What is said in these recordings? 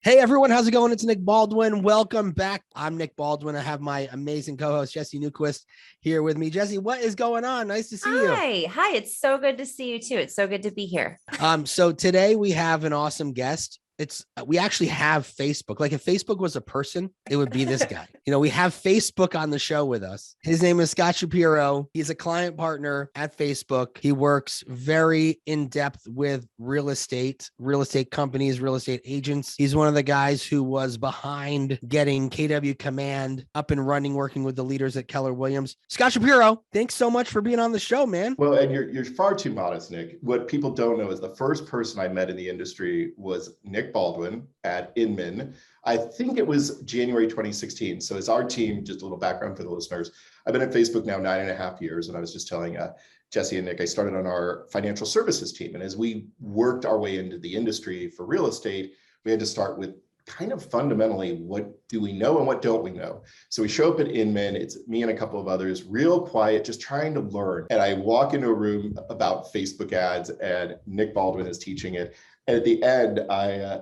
Hey everyone, how's it going? It's Nick Baldwin. Welcome back. I'm Nick Baldwin. I have my amazing co-host Jesse Newquist here with me. Jesse, what is going on? Nice to see you. Hi. It's so good to see you too. It's so good to be here. So today we have an awesome guest. We actually have Facebook. Like if Facebook was a person, it would be this guy. We have Facebook on the show with us. His name is Scott Shapiro. He's a client partner at Facebook. He works very in depth with real estate companies, real estate agents. He's one of the guys who was behind getting KW Command up and running, working with the leaders at Keller Williams. Scott Shapiro, thanks so much for being on the show, man. Well, and you're far too modest, Nick. What people don't know is the first person I met in the industry was Nick Baldwin at Inman. I think it was January 2016. So as our team, just a little background for the listeners, I've been at Facebook now 9.5 years. And I was just telling Jesse and Nick, I started on our financial services team. And as we worked our way into the industry for real estate, we had to start with kind of fundamentally, what do we know and what don't we know? So we show up at Inman, it's me and a couple of others, real quiet, just trying to learn. And I walk into a room about Facebook ads and Nick Baldwin is teaching it. And at the end,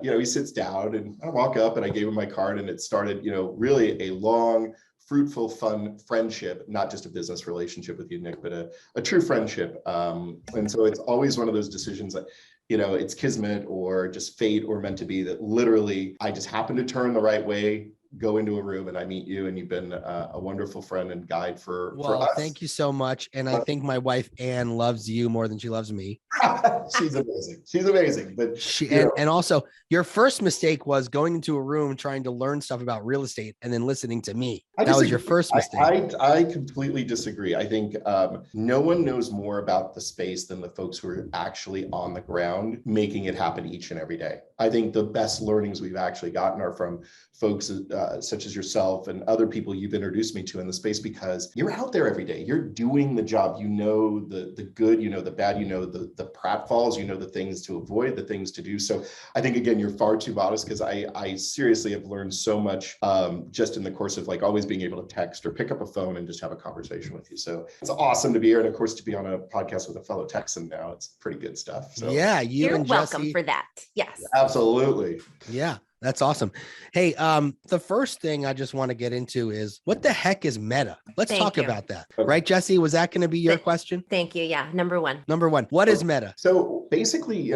he sits down and I walk up and I gave him my card and it started, really a long, fruitful, fun friendship, not just a business relationship with you, Nick, but a true friendship. And so it's always one of those decisions that, it's kismet or just fate or meant to be that literally I just happen to turn the right way, go into a room and I meet you and you've been a wonderful friend and guide for us. Thank you so much. And I think my wife, Ann, loves you more than she loves me. She's amazing. But and also your first mistake was going into a room trying to learn stuff about real estate and then listening to me. That was your first mistake. I completely disagree. I think no one knows more about the space than the folks who are actually on the ground making it happen each and every day. I think the best learnings we've actually gotten are from folks such as yourself and other people you've introduced me to in the space, because you're out there every day. You're doing the job. The good, the bad, the pratfalls, the things to avoid, the things to do. So I think, again, you're far too modest, because I seriously have learned so much just in the course of always being able to text or pick up a phone and just have a conversation with you. So it's awesome to be here. And of course, to be on a podcast with a fellow Texan now, it's pretty good stuff. So yeah, you're welcome Jesse, for that. Yes. Absolutely. Yeah. That's awesome. Hey, the first thing I just want to get into is, what the heck is Meta? Let's talk about that. Okay. Right, Jesse? Was that going to be your question? Thank you. Yeah. Number one. What is Meta? So basically,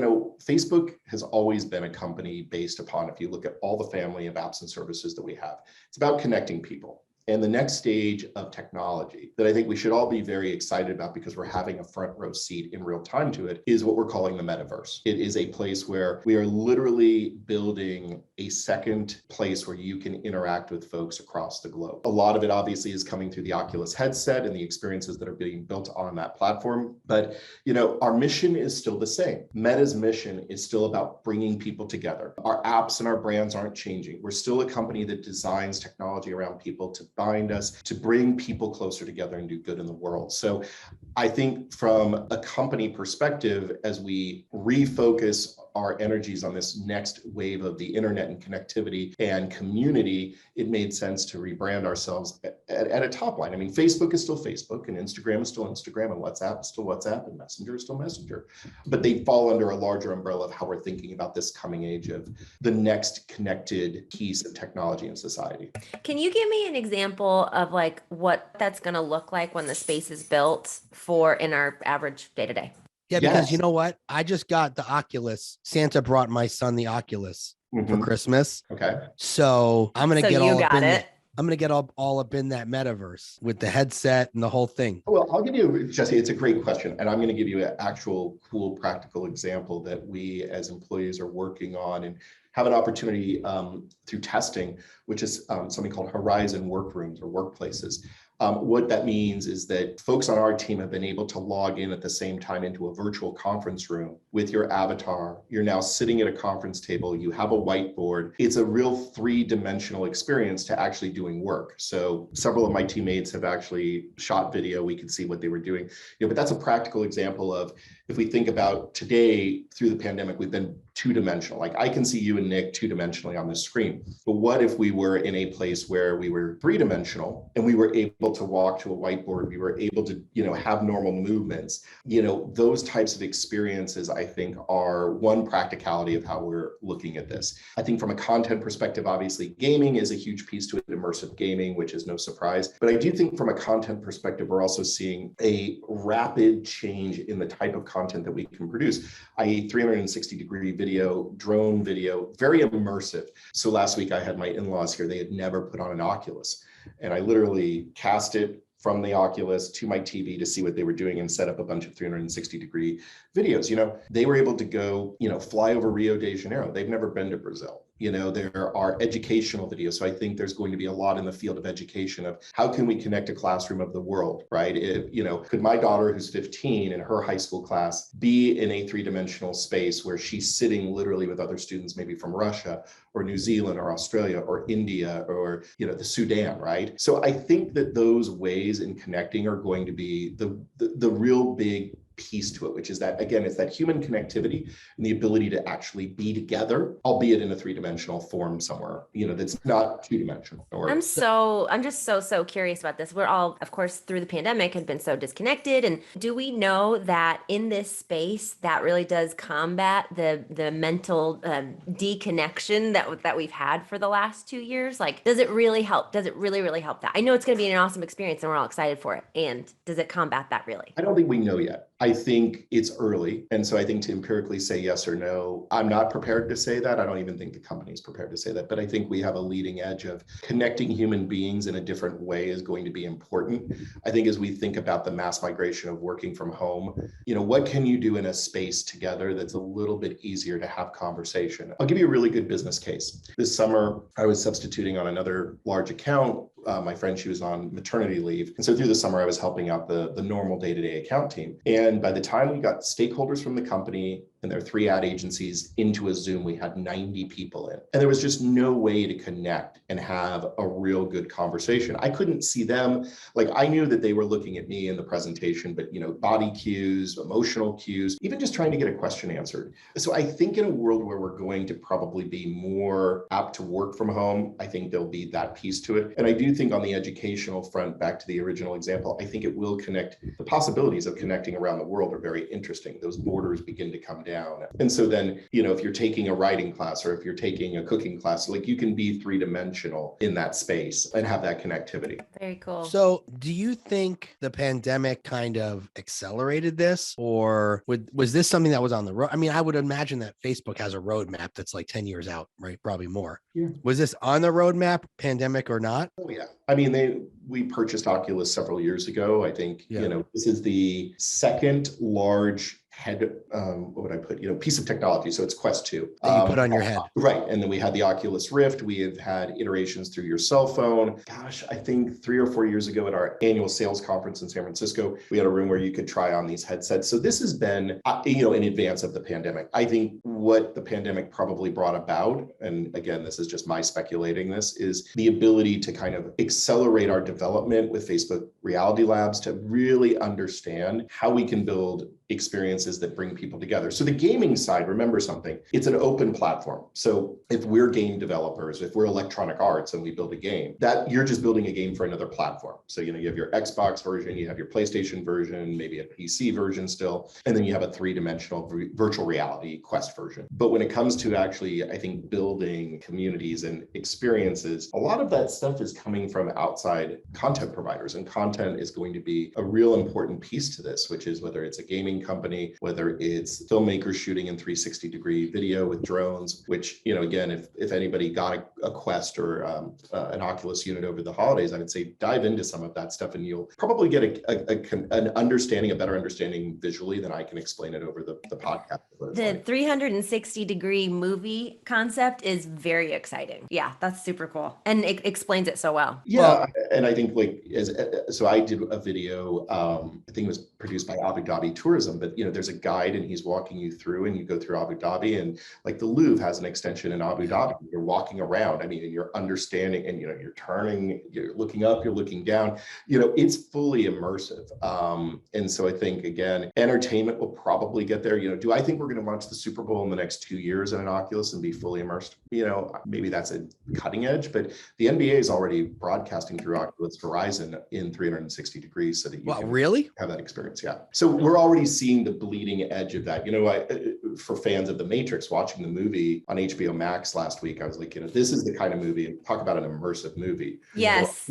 Facebook has always been a company based upon, if you look at all the family of apps and services that we have, it's about connecting people. And the next stage of technology that I think we should all be very excited about, because we're having a front row seat in real time to it, is what we're calling the Metaverse. It is a place where we are literally building a second place where you can interact with folks across the globe. A lot of it obviously is coming through the Oculus headset and the experiences that are being built on that platform. But, our mission is still the same. Meta's mission is still about bringing people together. Our apps and our brands aren't changing. We're still a company that designs technology around people to bind us, to bring people closer together and do good in the world. So I think from a company perspective, as we refocus our energies on this next wave of the internet and connectivity and community, it made sense to rebrand ourselves at a top line. I mean, Facebook is still Facebook, and Instagram is still Instagram, and WhatsApp is still WhatsApp, and Messenger is still Messenger. But they fall under a larger umbrella of how we're thinking about this coming age of the next connected piece of technology in society. Can you give me an example of what that's going to look like when the space is built in our average day-to-day? Yeah, because you know what? I just got the Oculus. Santa brought my son the Oculus for Christmas. Okay. So I'm going to get all up in that Metaverse with the headset and the whole thing. Well, I'll give you, Jesse, it's a great question. And I'm going to give you an actual cool practical example that we as employees are working on and have an opportunity through testing, which is something called Horizon Workrooms or workplaces. What that means is that folks on our team have been able to log in at the same time into a virtual conference room with your avatar. You're now sitting at a conference table. You have a whiteboard. It's a real three-dimensional experience to actually doing work. So several of my teammates have actually shot video. We could see what they were doing. But that's a practical example of, if we think about today through the pandemic, we've been two-dimensional. Like I can see you and Nick two-dimensionally on the screen. But what if we were in a place where we were three-dimensional and we were able to walk to a whiteboard, we were able to, have normal movements, those types of experiences, I think, are one practicality of how we're looking at this. I think from a content perspective, obviously gaming is a huge piece to it, immersive gaming, which is no surprise. But I do think from a content perspective, we're also seeing a rapid change in the type of content that we can produce, i.e. 360-degree video, drone video, very immersive. So last week I had my in-laws here. They had never put on an Oculus. And I literally cast it from the Oculus to my TV to see what they were doing and set up a bunch of 360-degree videos. They were able to go, fly over Rio de Janeiro. They've never been to Brazil. There are educational videos. So I think there's going to be a lot in the field of education of how can we connect a classroom of the world, right? Could my daughter who's 15 in her high school class be in a three-dimensional space where she's sitting literally with other students, maybe from Russia or New Zealand or Australia or India or, the Sudan, right? So I think that those ways in connecting are going to be the real big piece to it, which is that, again, it's that human connectivity and the ability to actually be together, albeit in a three-dimensional form somewhere, that's not two-dimensional. I'm just so curious about this. We're all, of course, through the pandemic have been so disconnected. And do we know that in this space that really does combat the mental deconnection that we've had for the last 2 years? Like, does it really help? Does it really help that? I know it's going to be an awesome experience and we're all excited for it. And does it combat that really? I don't think we know yet. I think it's early. And so I think to empirically say yes or no, I'm not prepared to say that. I don't even think the company's prepared to say that. But I think we have a leading edge of connecting human beings in a different way is going to be important. I think as we think about the mass migration of working from home, what can you do in a space together that's a little bit easier to have conversation? I'll give you a really good business case. This summer, I was substituting on another large account. My friend, she was on maternity leave. And so through the summer, I was helping out the normal day-to-day account team. And by the time we got stakeholders from the company and their 3 ad agencies into a Zoom, we had 90 people in. And there was just no way to connect and have a real good conversation. I couldn't see them. Like I knew that they were looking at me in the presentation, but body cues, emotional cues, even just trying to get a question answered. So I think in a world where we're going to probably be more apt to work from home, I think there'll be that piece to it. And I do think on the educational front, back to the original example, I think it will connect. The possibilities of connecting around the world are very interesting. Those borders begin to come down. And so then, if you're taking a writing class or if you're taking a cooking class, like you can be three-dimensional in that space and have that connectivity. Very cool. So do you think the pandemic kind of accelerated this, or was this something that was on the road? I mean, I would imagine that Facebook has a roadmap that's like 10 years out, right? Probably more. Yeah. Was this on the roadmap, pandemic or not? Oh, yeah. I mean, we purchased Oculus several years ago. I think, this is the second large what would I put, piece of technology. So it's Quest 2. That you put on your head. Right. And then we had the Oculus Rift. We have had iterations through your cell phone. Gosh, I think 3 or 4 years ago at our annual sales conference in San Francisco, we had a room where you could try on these headsets. So this has been, in advance of the pandemic. I think what the pandemic probably brought about, and again, this is just my speculating this, is the ability to kind of accelerate our development with Facebook Reality Labs to really understand how we can build experiences that bring people together. So the gaming side, remember something, it's an open platform. So if we're game developers, if we're Electronic Arts and we build a game, that you're just building a game for another platform. So, you have your Xbox version, you have your PlayStation version, maybe a PC version still, and then you have a three-dimensional virtual reality Quest version. But when it comes to actually, I think, building communities and experiences, a lot of that stuff is coming from outside content providers, and content is going to be a real important piece to this, which is whether it's a gaming company, whether it's filmmakers shooting in 360-degree video with drones, which, again, if anybody got a Quest or an Oculus unit over the holidays, I would say dive into some of that stuff and you'll probably get a better understanding visually than I can explain it over the podcast. The 360-degree movie concept is very exciting. Yeah, that's super cool. And it explains it so well. Yeah, and I think so I did a video, I think it was produced by Abu Dhabi Tourism tourism, but there's a guide and he's walking you through, and you go through Abu Dhabi, and like the Louvre has an extension in Abu Dhabi. You're walking around, and you're understanding, and you're turning, you're looking up, you're looking down, it's fully immersive. And so I think, again, entertainment will probably get there. Do I think we're going to watch the Super Bowl in the next 2 years in an Oculus and be fully immersed? Maybe that's a cutting edge, but the NBA is already broadcasting through Oculus Horizon in 360 degrees so that you can really have that experience. Yeah. So we're already seeing the bleeding edge of that. For fans of The Matrix, watching the movie on HBO Max last week, I was like, this is the kind of movie, talk about an immersive movie. Yes.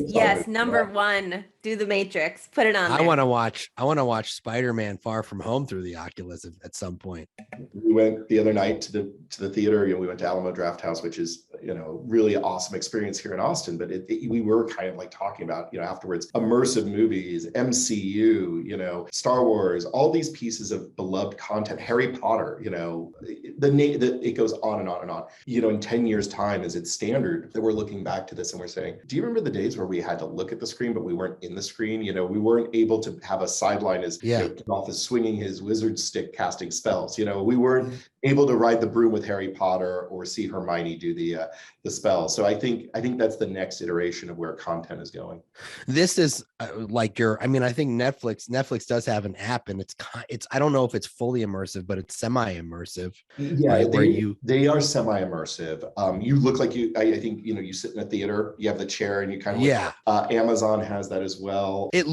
Number one, do The Matrix, put it on there. I want to watch Spider-Man Far From Home through the Oculus at some point. We went the other night to the theater. We went to Alamo Drafthouse, which is really awesome experience here in Austin. But we were kind of like talking about afterwards, immersive movies, MCU, Star Wars, all these pieces of beloved content, Harry Potter, it goes on and on and on. In 10 years' time, is it standard that we're looking back to this and we're saying, do you remember the days where we had to look at the screen, but we weren't in the screen? We weren't able to have a sideline as Gandalf is swinging his wizard stick casting spells. We weren't able to ride the broom with Harry Potter or see Hermione do the spell. So I think that's the next iteration of where content is going. This is I think Netflix does have an app, and it's I don't know if it's fully immersive, but it's semi-immersive. Yeah, right? They are semi-immersive. You look like I think you sit in a theater, you have the chair, and you kind of Amazon has that as well. It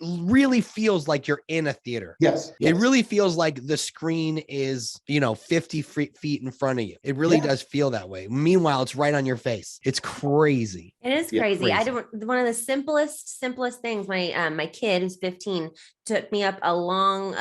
really feels like you're in a theater. Yes. It really feels like the screen is 50 feet in front of you. It really does feel that way. Meanwhile, it's right on your face. It's crazy. It is crazy. One of the simplest things. My kid who's 15 took me up a long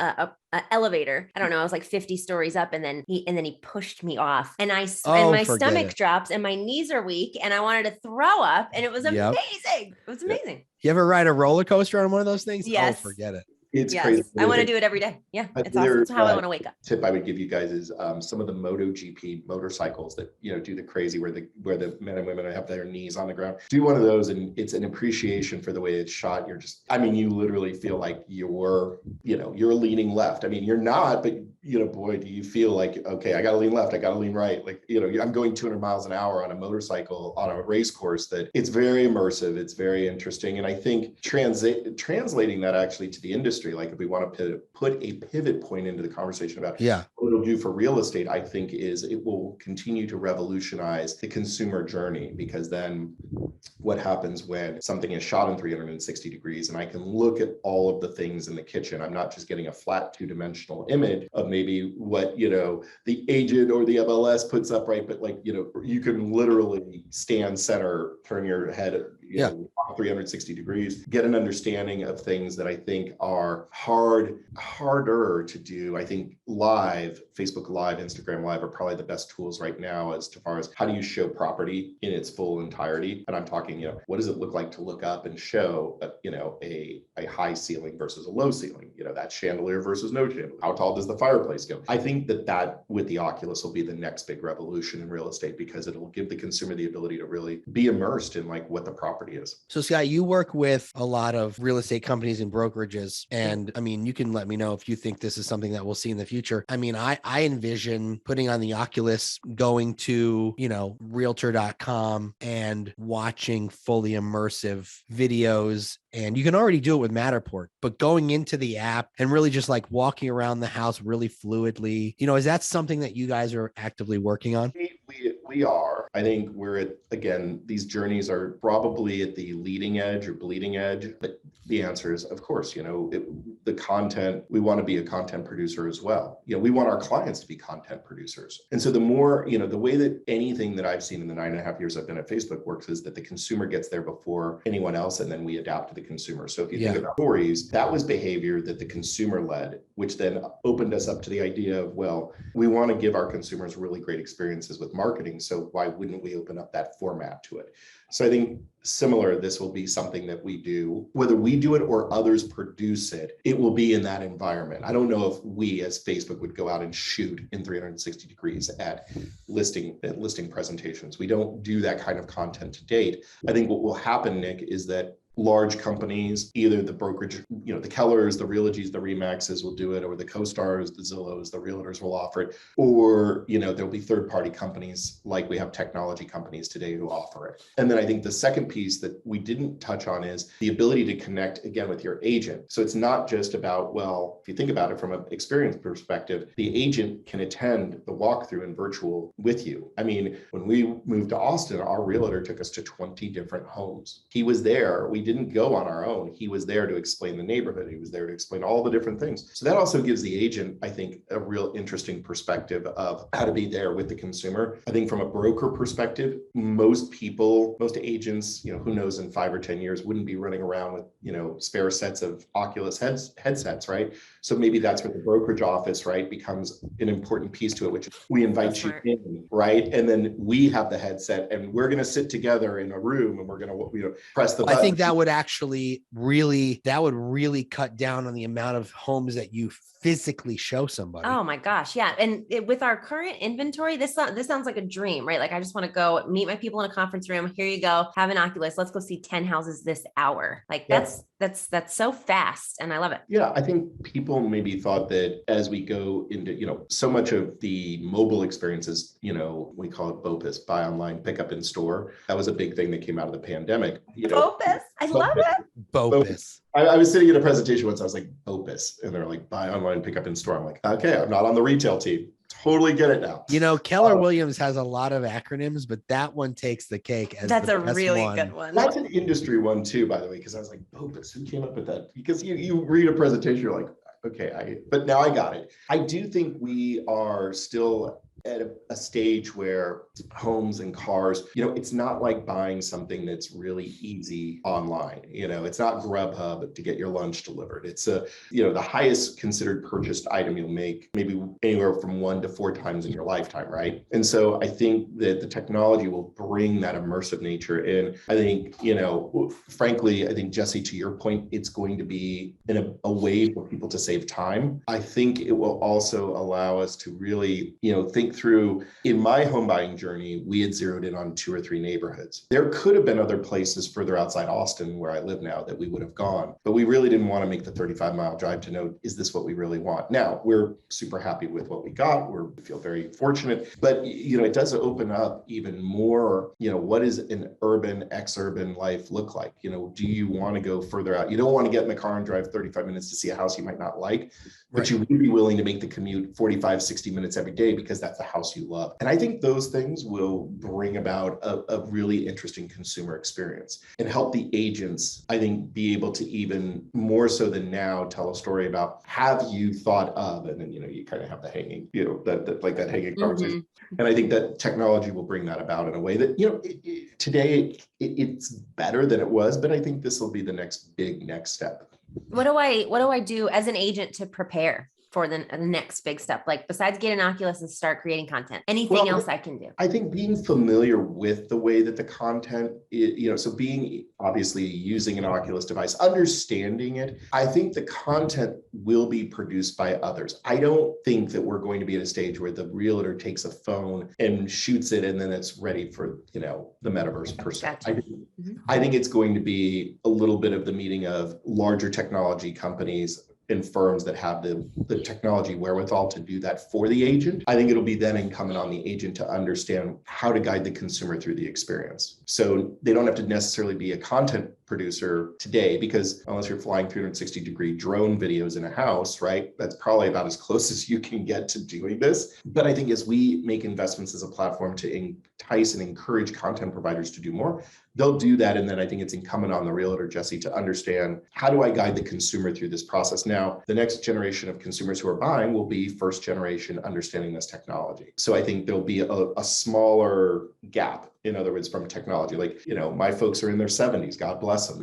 elevator. I don't know. I was like 50 stories up, and then he pushed me off, and my stomach drops, and my knees are weak, and I wanted to throw up, and it was amazing. It was amazing. You ever ride a roller coaster on one of those things? Yes. Oh, forget it. It's crazy. I want to do it every day. Yeah, it's awesome. That's how I want to wake up. Tip I would give you guys is some of the MotoGP motorcycles that do the crazy where the men and women have their knees on the ground. Do one of those, and it's an appreciation for the way it's shot. You're just, you literally feel like you're leaning left. You're not, but boy, do you feel like, okay, I got to lean left, I got to lean right. Like, I'm going 200 miles an hour on a motorcycle on a race course. That it's very immersive. It's very interesting, and I think translating that actually to the industry. Like if we want to put a pivot point into the conversation about what it'll do for real estate, I think it will continue to revolutionize the consumer journey, because then what happens when something is shot in 360 degrees and I can look at all of the things in the kitchen. I'm not just getting a flat two-dimensional image of maybe what, the agent or the MLS puts up, right? But you can literally stand center, turn your head 360 degrees, get an understanding of things that I think are harder to do. I think Facebook Live, Instagram Live are probably the best tools right now as far as how do you show property in its full entirety. And I'm talking, what does it look like to look up and show, a high ceiling versus a low ceiling, that chandelier versus no chandelier. How tall does the fireplace go? I think that with the Oculus will be the next big revolution in real estate, because it'll give the consumer the ability to really be immersed in like what the property is. So Scott, you work with a lot of real estate companies and brokerages, and you can let me know if you think this is something that we'll see in the future. I envision putting on the Oculus, going to, realtor.com and watching fully immersive videos. And you can already do it with Matterport, but going into the app and really just like walking around the house really fluidly, is that something that you guys are actively working on? We are. I think these journeys are probably at the leading edge or bleeding edge. But the answer is, of course, the content, we want to be a content producer as well. We want our clients to be content producers. And so the more, the way that anything that I've seen in the 9.5 years I've been at Facebook works is that the consumer gets there before anyone else, and then we adapt to the consumer. So if you think about stories, that was behavior that the consumer led, which then opened us up to the idea of, well, we want to give our consumers really great experiences with marketing. So why wouldn't we open up that format to it? So I think similar, this will be something that we do, whether we do it or others produce it, it will be in that environment. I don't know if we as Facebook would go out and shoot in 360 degrees at listing presentations. We don't do that kind of content to date. I think what will happen, Nick, is that large companies, either the brokerage, the Kellers, the Realogies, the Remaxes will do it, or the CoStars, the Zillows, the Realtors will offer it, or, there'll be third-party companies like we have technology companies today who offer it. And then I think the second piece that we didn't touch on is the ability to connect again with your agent. So it's not just about, well, if you think about it from an experience perspective, the agent can attend the walkthrough in virtual with you. I mean, when we moved to Austin, our realtor took us to 20 different homes. He was there. We didn't go on our own. He was there to explain the neighborhood. He was there to explain all the different things. So that also gives the agent, I think, a real interesting perspective of how to be there with the consumer. I think from a broker perspective, most agents, who knows, in 5 or 10 years wouldn't be running around with, spare sets of Oculus headsets, right? So maybe that's where the brokerage office, right, becomes an important piece to it, which is we invite you in, right? And then we have the headset and we're going to sit together in a room and we're going to, press the button. I think that would actually really cut down on the amount of homes that you physically show somebody. Oh my gosh. Yeah. And with our current inventory, this sounds like a dream, right? Like I just want to go meet my people in a conference room. Here you go. Have an Oculus. Let's go see 10 houses this hour. Like that's so fast. And I love it. Yeah. I think people maybe thought that as we go into, so much of the mobile experiences, we call it BOPIS, buy online, pick up in store. That was a big thing that came out of the pandemic. BOPIS. I love it. BOPIS. I was sitting at a presentation once. I was like, BOPIS. And they're like, buy online, pick up in store. I'm like, okay, I'm not on the retail team. Totally get it now. Keller Williams has a lot of acronyms, but that one takes the cake. That's a really good one. That's an industry one too, by the way, because I was like, BOPIS, who came up with that? Because you read a presentation, you're like, okay, but now I got it. I do think we are still at a stage where homes and cars, it's not like buying something that's really easy online. It's not Grubhub to get your lunch delivered. It's the highest considered purchased item you'll make maybe anywhere from 1 to 4 times in your lifetime, right? And so I think that the technology will bring that immersive nature in. I think, frankly, I think, Jesse, to your point, it's going to be in a way for people to save time. I think it will also allow us to really, think through. In my home buying journey, we had zeroed in on 2 or 3 neighborhoods. There could have been other places further outside Austin where I live now that we would have gone, but we really didn't want to make the 35-mile drive to know, is this what we really want? Now, we're super happy with what we got. We feel very fortunate, but it does open up even more, what does an urban, ex-urban life look like? Do you want to go further out? You don't want to get in the car and drive 35 minutes to see a house you might not like, but you would be willing to make the commute 45, 60 minutes every day because that's the house you love. And I think those things will bring about a really interesting consumer experience and help the agents, I think, be able to even more so than now tell a story about, have you thought of, and then, you kind of have the hanging, that hanging conversation. And I think that technology will bring that about in a way that, today it's better than it was, but I think this will be the next step. What do I do as an agent to prepare for the next big step? Like besides get an Oculus and start creating content, anything else I can do? I think being familiar with the way that the content is, so being obviously using an Oculus device, understanding it, I think the content will be produced by others. I don't think that we're going to be at a stage where the realtor takes a phone and shoots it and then it's ready for, the metaverse per se. Gotcha. I think it's going to be a little bit of the meeting of larger technology companies and firms that have the technology wherewithal to do that for the agent. I think it'll be then incumbent on the agent to understand how to guide the consumer through the experience. So they don't have to necessarily be a content producer today, because unless you're flying 360-degree drone videos in a house, right, that's probably about as close as you can get to doing this. But I think as we make investments as a platform to entice and encourage content providers to do more, they'll do that. And then I think it's incumbent on the realtor, Jesse, to understand, how do I guide the consumer through this process? Now, the next generation of consumers who are buying will be first generation understanding this technology. So I think there'll be a smaller gap. In other words, from technology, like, my folks are in their 70s, God bless them,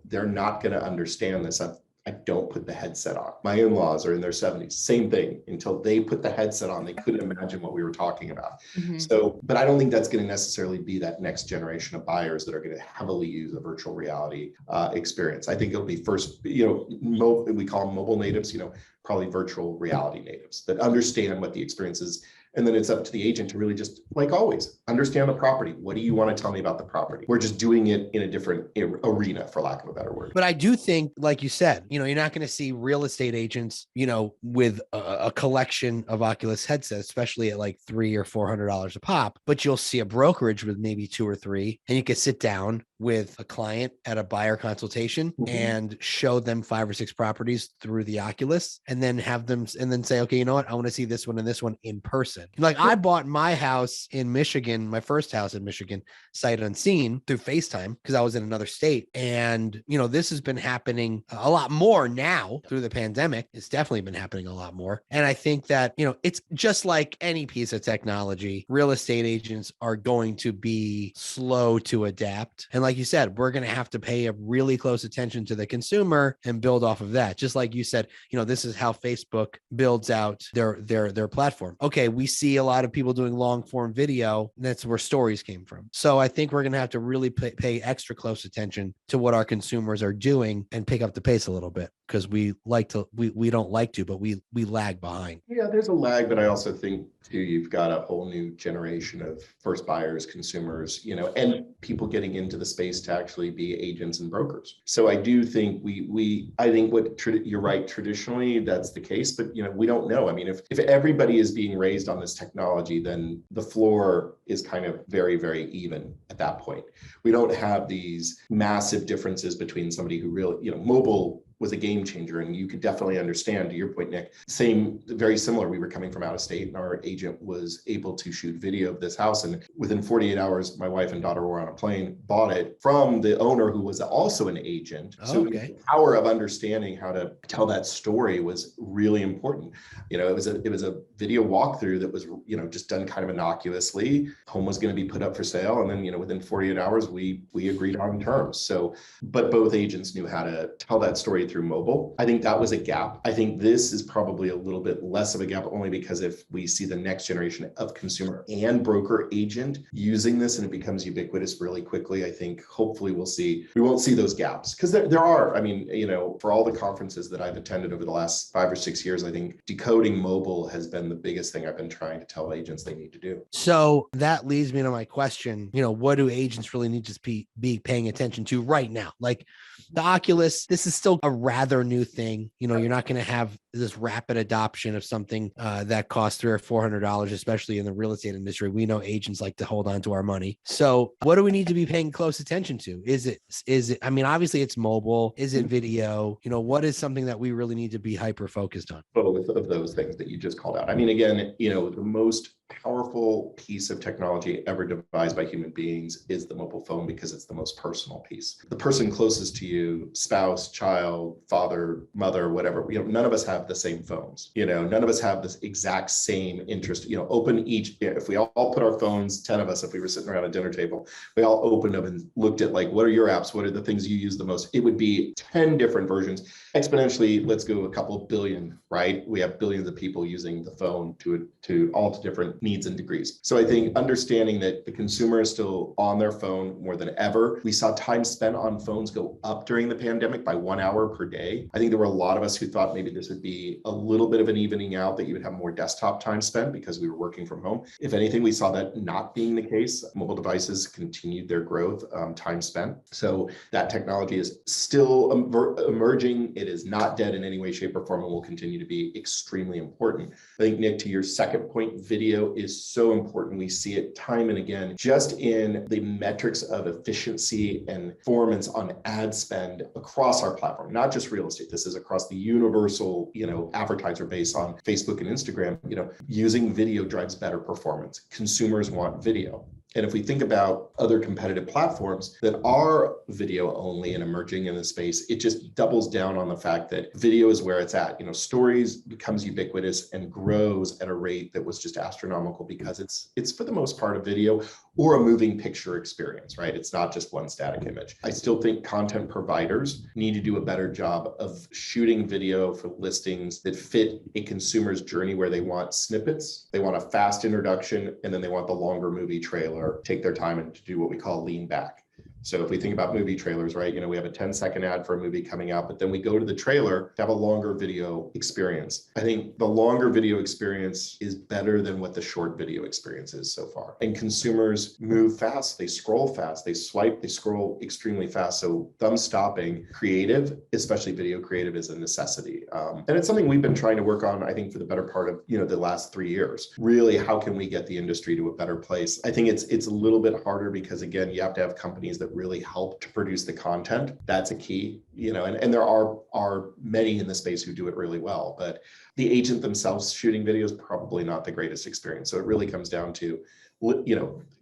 they're not going to understand this. I don't put the headset on. My in-laws are in their 70s, same thing. Until they put the headset on, they couldn't imagine what we were talking about. So, but I don't think that's going to necessarily be that next generation of buyers that are going to heavily use a virtual reality experience. I think it'll be first, we call them mobile natives, probably virtual reality natives that understand what the experience is And then it's up to the agent to really just, like always, understand the property. What do you want to tell me about the property? We're just doing it in a different arena, for lack of a better word. But I do think, like you said, you're not going to see real estate agents, with a collection of Oculus headsets, especially at like $300 or $400 a pop. But you'll see a brokerage with maybe 2 or 3, and you can sit down with a client at a buyer consultation and show them 5 or 6 properties through the Oculus, and then have them and then say, okay, you know what? I want to see this one and this one in person. Like I bought my house in Michigan, my first house in Michigan, sight unseen through FaceTime because I was in another state. And, this has been happening a lot more now through the pandemic. It's definitely been happening a lot more. And I think that, it's just like any piece of technology, real estate agents are going to be slow to adapt. And like you said, we're going to have to pay a really close attention to the consumer and build off of that. Just like you said, this is how Facebook builds out their platform. Okay, we see a lot of people doing long form video. That's where stories came from. So I think we're going to have to really pay extra close attention to what our consumers are doing and pick up the pace a little bit, because we don't like to, but we lag behind. Yeah, there's a lag, but I also think too, you've got a whole new generation of first buyers, consumers, and people getting into the space to actually be agents and brokers. So I do think I think you're right, traditionally that's the case, but we don't know. I mean, if everybody is being raised on this technology, then the floor is kind of very, very even at that point. We don't have these massive differences between somebody who really, mobile was a game changer. And you could definitely understand, to your point, Nick, very similar. We were coming from out of state and our agent was able to shoot video of this house. And within 48 hours, my wife and daughter were on a plane, bought it from the owner who was also an agent. So the power of understanding how to tell that story was really important. It was a video walkthrough that was, just done kind of innocuously. Home was going to be put up for sale. And then, within 48 hours, we agreed on terms. So, but both agents knew how to tell that story through mobile. I think that was a gap. I think this is probably a little bit less of a gap, only because if we see the next generation of consumer and broker agent using this and it becomes ubiquitous really quickly, I think hopefully we won't see those gaps. Because there are, for all the conferences that I've attended over the last 5 or 6 years, I think decoding mobile has been the biggest thing I've been trying to tell agents they need to do. So that leads me to my question, what do agents really need to be paying attention to right now? Like the Oculus, this is still a rather new thing. You're not going to have this rapid adoption of something that costs $300 or $400, especially in the real estate industry. We know agents like to hold on to our money. So what do we need to be paying close attention to? Is it, obviously it's mobile. Is it video? What is something that we really need to be hyper focused on? Both of those things that you just called out. Again, the most powerful piece of technology ever devised by human beings is the mobile phone, because it's the most personal piece. The person closest to you, spouse, child, father, mother, whatever, none of us have the same phones. None of us have this exact same interest. Open each, if we all put our phones, 10 of us, if we were sitting around a dinner table, we all opened them and looked at what are your apps? What are the things you use the most? It would be 10 different versions. Exponentially, let's go a couple billion, right? We have billions of people using the phone to all different needs and degrees. So I think understanding that the consumer is still on their phone more than ever. We saw time spent on phones go up during the pandemic by 1 hour per day. I think there were a lot of us who thought maybe this would be a little bit of an evening out, that you would have more desktop time spent because we were working from home. If anything, we saw that not being the case. Mobile devices continued their growth, time spent. So that technology is still emerging. It is not dead in any way, shape, or form, and will continue to be extremely important. I think, Nick, to your second point, video is so important. We see it time and again, just in the metrics of efficiency and performance on ad spend across our platform, not just real estate. This is across the universal, advertiser base on Facebook and Instagram. Using video drives better performance. Consumers want video. And if we think about other competitive platforms that are video only and emerging in the space, it just doubles down on the fact that video is where it's at. Stories becomes ubiquitous and grows at a rate that was just astronomical, because it's for the most part a video or a moving picture experience, right? It's not just one static image. I still think content providers need to do a better job of shooting video for listings that fit a consumer's journey, where they want snippets, they want a fast introduction, and then they want the longer movie trailer, take their time and to do what we call lean back. So if we think about movie trailers, right, we have a 10-second ad for a movie coming out, but then we go to the trailer to have a longer video experience. I think the longer video experience is better than what the short video experience is so far. And consumers move fast, they scroll fast, they swipe, they scroll extremely fast. So thumb stopping creative, especially video creative, is a necessity. And it's something we've been trying to work on, I think, for the better part of the last 3 years. Really, how can we get the industry to a better place? I think it's a little bit harder because, again, you have to have companies that really help to produce the content. That's a key, and there are many in the space who do it really well, but the agent themselves shooting videos probably not the greatest experience. So it really comes down to,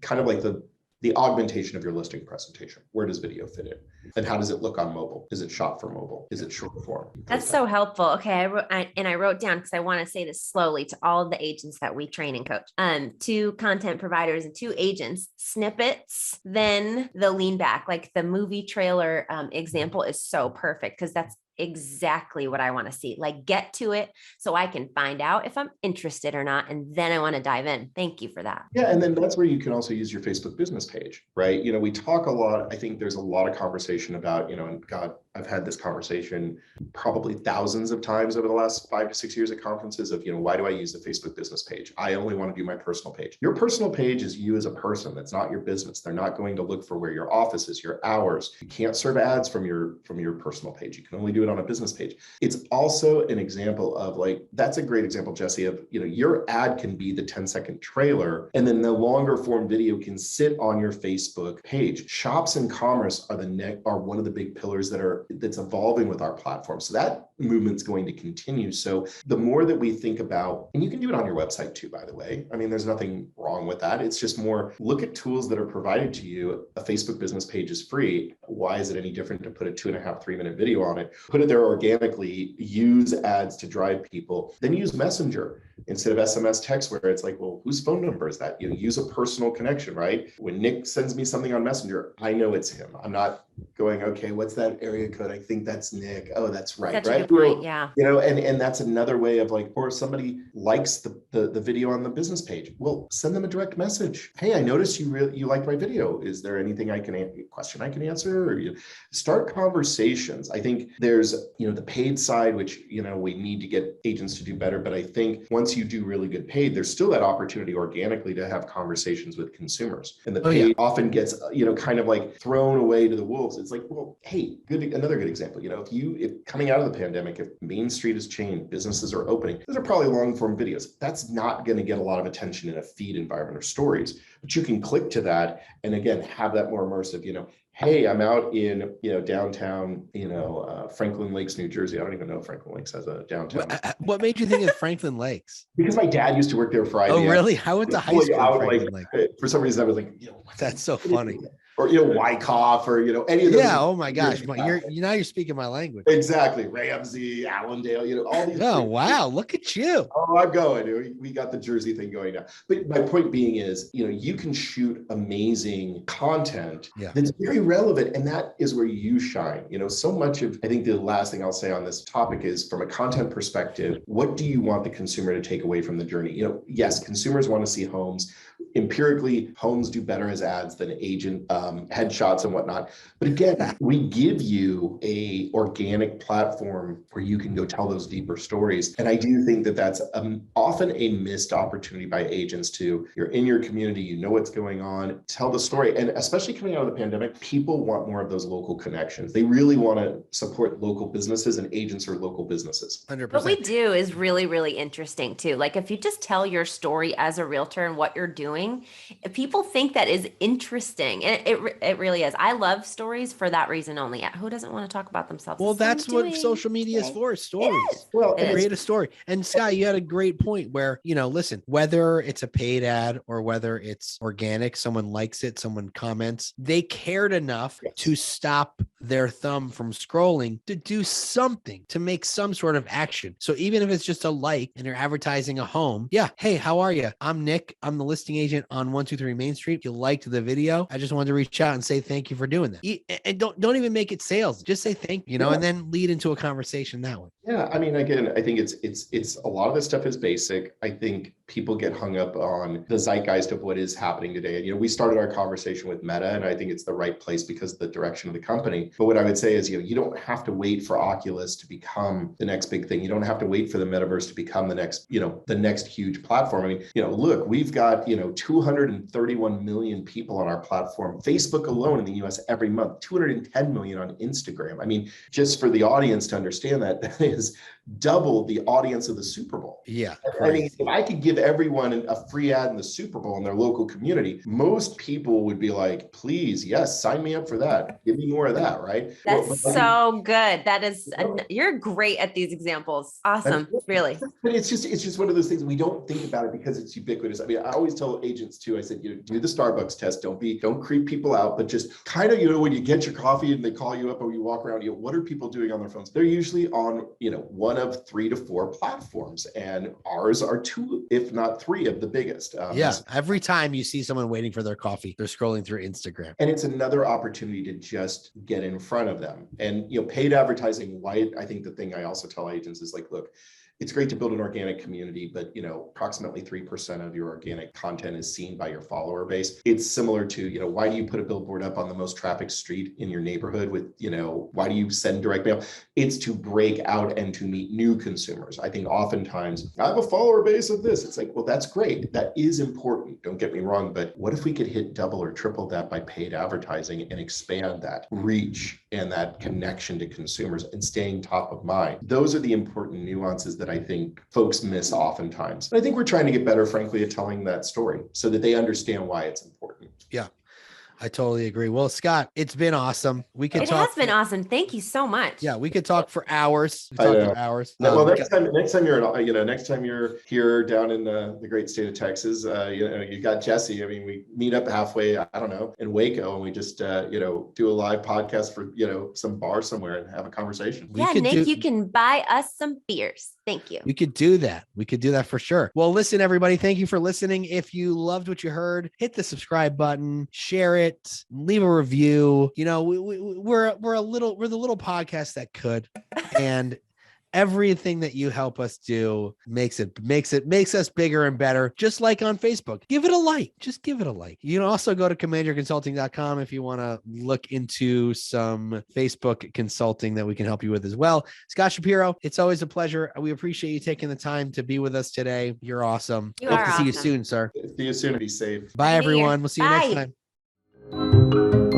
kind of like the augmentation of your listing presentation. Where does video fit in? And how does it look on mobile? Is it shot for mobile? Is it short form? That's so helpful. Okay. I wrote down, because I want to say this slowly to all of the agents that we train and coach, to content providers and to agents, snippets, then the lean back, like the movie trailer example is so perfect, because that's exactly what I want to see. Like, get to it so I can find out if I'm interested or not. And then I want to dive in. Thank you for that. Yeah. And then that's where you can also use your Facebook business page, right? We talk a lot. I think there's a lot of conversation about, and God, I've had this conversation probably thousands of times over the last 5 to 6 years at conferences of, why do I use the Facebook business page? I only want to do my personal page. Your personal page is you as a person. That's not your business. They're not going to look for where your office is, your hours. You can't serve ads from your personal page. You can only do it on a business page. It's also an example of, like, that's a great example, Jesse, of, your ad can be the 10-second trailer, and then the longer form video can sit on your Facebook page. Shops and commerce are one of the big pillars that's evolving with our platform. So that movement's going to continue. So the more that we think about, and you can do it on your website too, by the way. I mean, there's nothing wrong with that. It's just more, look at tools that are provided to you. A Facebook business page is free. Why is it any different to put a 2.5, 3-minute video on it? Put it there organically, use ads to drive people, then use Messenger instead of SMS text, where it's like, well, whose phone number is that? Use a personal connection, right? When Nick sends me something on Messenger, I know it's him. I'm not going, okay, what's that area code? I think that's Nick. Oh, that's right. That's right. A good point. Yeah. And that's another way of, like, or somebody likes the video on the business page. Well, send them a direct message. Hey, I noticed you liked my video. Is there anything question I can answer? Or start conversations. I think there's, the paid side, which, we need to get agents to do better. But I think once you do really good paid, there's still that opportunity organically to have conversations with consumers. And the paid often gets, kind of like thrown away to the wolves. It's like, well, hey, another good example, if coming out of the pandemic, if Main Street has changed, businesses are opening, those are probably long form videos. That's not going to get a lot of attention in a feed environment or stories, but you can click to that and, again, have that more immersive, hey, I'm out in, downtown, Franklin Lakes, New Jersey. I don't even know if Franklin Lakes has a downtown. What made you think of Franklin Lakes? Because my dad used to work there Friday. Oh, really? I went to high school in Franklin Lakes. For some reason, I was like, that's so funny. Or, Wyckoff, or, any of those. Yeah. Oh my gosh. You're speaking my language. Exactly. Ramsey, Allendale, all these. Oh, wow. Look at you. Oh, I'm going. We got the Jersey thing going now. But my point being is, you can shoot amazing content that's very relevant. And that is where you shine. So much of, I think the last thing I'll say on this topic is, from a content perspective, what do you want the consumer to take away from the journey? Yes, consumers want to see homes. Empirically, homes do better as ads than agent headshots and whatnot. But again, we give you a organic platform where you can go tell those deeper stories. And I do think that that's often a missed opportunity by agents to, you're in your community, you know what's going on, tell the story. And especially coming out of the pandemic, people want more of those local connections. They really want to support local businesses, and agents are local businesses. 100%. What we do is really, really interesting too. Like, if you just tell your story as a realtor and what you're doing, people think that is interesting. And it really is. I love stories for that reason only. Who doesn't want to talk about themselves? Well, that's what social media is for, stories. Well, create a story. And Scott, you had a great point where, listen, whether it's a paid ad or whether it's organic, someone likes it, someone comments, they cared enough to stop their thumb from scrolling to do something, to make some sort of action. So even if it's just a like and you're advertising a home, hey, how are you? I'm Nick. I'm the listing agent on 123 Main Street. You liked the video. I just wanted to reach out and say thank you for doing that. And don't even make it sales. Just say thank you, and then lead into a conversation that way. Yeah, I mean, again, I think it's a lot of this stuff is basic. I think people get hung up on the zeitgeist of what is happening today. And, we started our conversation with Meta, and I think it's the right place because of the direction of the company. But what I would say is, you don't have to wait for Oculus to become the next big thing. You don't have to wait for the metaverse to become the next, the next huge platform. I mean, look, we've got, 231 million people on our platform. Facebook alone in the US every month, 210 million on Instagram. I mean, just for the audience to understand that is double the audience of the Super Bowl. Yeah. I mean, if I could give everyone a free ad in the Super Bowl in their local community, most people would be like, please, yes, sign me up for that. Give me more of that, right? That's so good. That is, you're great at these examples. Awesome, really. But it's just one of those things we don't think about it because it's ubiquitous. I mean, I always tell agents too, I said, do the Starbucks test. Don't creep people out, but just kind of, when you get your coffee and they call you up or you walk around, what are people doing on their phones? They're usually on, one of 3 to 4 platforms, and ours are 2, if not 3 of the biggest. Every time you see someone waiting for their coffee, they're scrolling through Instagram. And it's another opportunity to just get in front of them. And, paid advertising, I think the thing I also tell agents is like, look, it's great to build an organic community, but approximately 3% of your organic content is seen by your follower base. It's similar to, why do you put a billboard up on the most trafficked street in your neighborhood with, why do you send direct mail? It's to break out and to meet new consumers. I think oftentimes I have a follower base of this. It's like, well, that's great. That is important. Don't get me wrong. But what if we could hit double or triple that by paid advertising and expand that reach and that connection to consumers and staying top of mind? Those are the important nuances that I think folks miss oftentimes. But I think we're trying to get better, frankly, at telling that story so that they understand why it's important. Yeah, I totally agree. Well, Scott, it's been awesome. It has been awesome. Thank you so much. Yeah, we could talk for hours. Well, next time you're here down in the great state of Texas, you got Jesse. I mean, we meet up halfway, I don't know, in Waco, and we just do a live podcast for some bar somewhere and have a conversation. Nick, you can buy us some beers. Thank you. We could do that. We could do that for sure. Well, listen, everybody, thank you for listening. If you loved what you heard, hit the subscribe button, share it, leave a review. We're the little podcast that could, and everything that you help us do makes us bigger and better. Just like on Facebook, give it a like. Just give it a like. You can also go to commandyourconsulting.com if you want to look into some Facebook consulting that we can help you with as well. Scott Shapiro, it's always a pleasure. We appreciate you taking the time to be with us today. You're awesome. Hope to see you soon, sir. See you soon. Be safe. Bye, everyone. We'll see you next time.